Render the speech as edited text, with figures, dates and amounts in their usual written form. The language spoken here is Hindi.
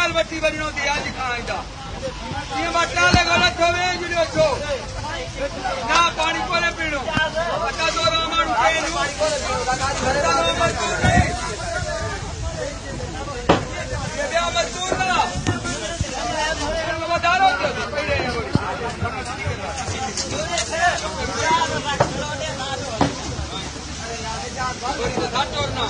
कल बच्ची बनो थी आज खाईंदा ये मटाले गलत होवे जुलियो छो ना पानी कोने पीणो अटा दो रामाणु केनु अटा दो मजदूर नहीं ये बया मजदूर ना बधारो थयो पईड़े ने बोली बोली तो घाटोर ना